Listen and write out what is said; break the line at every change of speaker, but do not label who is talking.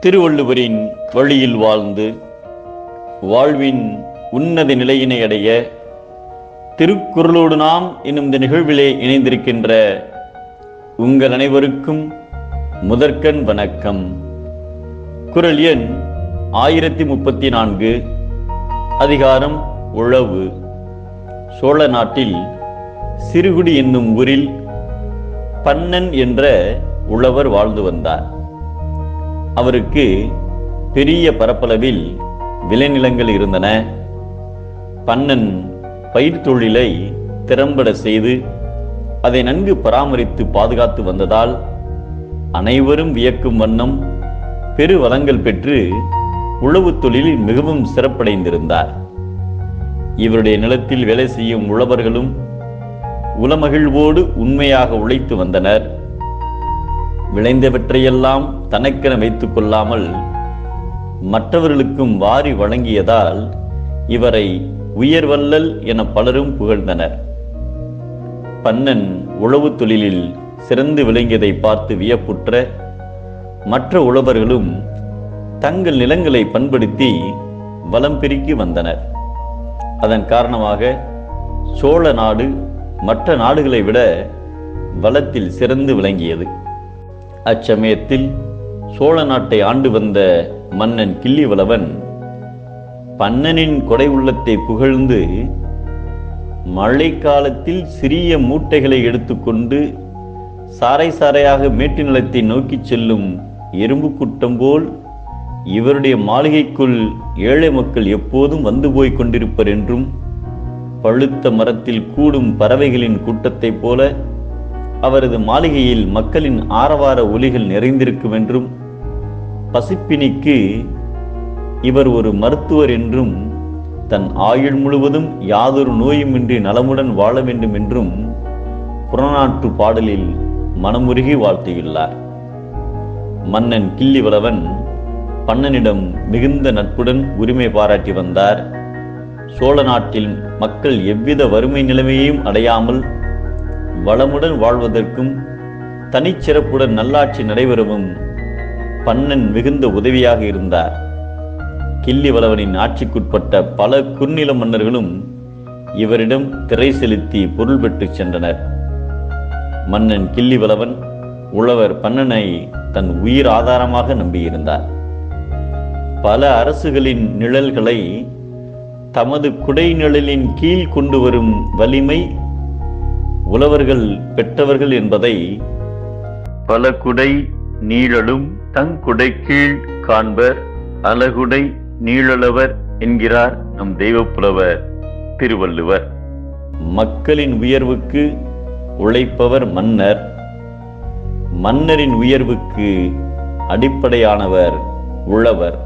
திருவள்ளுவரின் வழியில் வாழ்ந்து வாழ்வின் உன்னத நிலையினை அடைய திருக்குறளோடு நாம் என்னும் இந்த நிகழ்விலே இணைந்திருக்கின்ற உங்கள் அனைவருக்கும் முதற்கண் வணக்கம். குறள் எண் 1034. அதிகாரம் உழவு. சோழ நாட்டில் சிறுகுடி என்னும் ஊரில் பன்னன் என்ற உழவர் வாழ்ந்து வந்தார். அவருக்கு பெரிய பரப்பளவில் விளைநிலங்கள் இருந்தன. பன்னன் பயிர் தொழிலை திறம்பட செய்து அதை நன்கு பராமரித்து பாதுகாத்து வந்ததால் அனைவரும் வியக்கும் வண்ணம் பெரு வளங்கள் பெற்று உழவு தொழிலில் மிகவும் சிறப்படைந்திருந்தார். இவருடைய நிலத்தில் வேலை செய்யும் உழவர்களும் உளமகிழ்வோடு உண்மையாக உழைத்து வந்தனர். விளைந்தவற்றையெல்லாம் தனக்கென வைத்துக் கொள்ளாமல் மற்றவர்களுக்கும் வாரி வழங்கியதால் இவரை உயர்வல்லல் என பலரும் புகழ்ந்தனர். பன்னன் உழவு தொழிலில் சிறந்து விளங்கியதை பார்த்து வியப்புற்ற மற்ற உழவர்களும் தங்கள் நிலங்களை பண்படுத்தி வளம் பெருக்கி வந்தனர். அதன் காரணமாக சோழ நாடு மற்ற நாடுகளை விட வளத்தில் சிறந்து விளங்கியது. அச்சமயத்தில் சோழ நாட்டை ஆண்டு வந்த மன்னன் கிள்ளிவளவன் பன்னனின் கொடை உள்ளத்தை புகழ்ந்து மழை காலத்தில் சிறிய மூட்டைகளை எடுத்துக்கொண்டு சாறை சாறையாக மேட்டு நிலத்தை நோக்கி செல்லும் எறும்பு கூட்டம் போல் இவருடைய மாளிகைக்குள் ஏழை மக்கள் எப்போதும் வந்து போய் கொண்டிருப்பர் என்றும், பழுத்த மரத்தில் கூடும் பறவைகளின் கூட்டத்தைப் போல அவரது மாளிகையில் மக்களின் ஆரவார ஒலிகள் நிறைந்திருக்கும் என்றும், பசிப்பினிக்கு இவர் ஒரு மருத்துவர் என்றும், தன் ஆயுள் முழுவதும் யாதொரு நோயுமின்றி நலமுடன் வாழ வேண்டும் என்றும் புறநாற்று பாடலில் மனமுருகி வாழ்த்தியுள்ளார். மன்னன் கிள்ளிவளவன் பன்னனிடம் மிகுந்த நட்புடன் உரிமை பாராட்டி வந்தார். சோழ நாட்டில் மக்கள் எவ்வித வறுமை நிலைமையையும் அடையாமல் வளமுடன் வாழ்வதற்கும் தனிச்சிறப்புடன் நல்லாட்சி நடைபெறவும் பன்னன் மிகுந்த உதவியாக இருந்தார். கிள்ளிவளவனின் ஆட்சிக்குட்பட்ட பல குறுநில மன்னர்களும் இவரிடம் திரை செலுத்தி பொருள் பெற்று சென்றனர். மன்னன் கிள்ளிவளவன் உழவர் பன்னனை தன் உயிர் ஆதாரமாக நம்பியிருந்தார். பல அரசுகளின் நிழல்களை தமது குடை நிழலின் கீழ் கொண்டு வரும் வலிமை உழவர்கள் பெற்றவர்கள் என்பதை பல குடை நீழலும் தங்குடை கீழ் காண்பர் அலகுடை நீழலவர் என்கிறார் நம் தெய்வப்புலவர் திருவள்ளுவர். மக்களின் உயர்வுக்கு உழைப்பவர் மன்னர். மன்னரின் உயர்வுக்கு அடிப்படையானவர் உழவர்.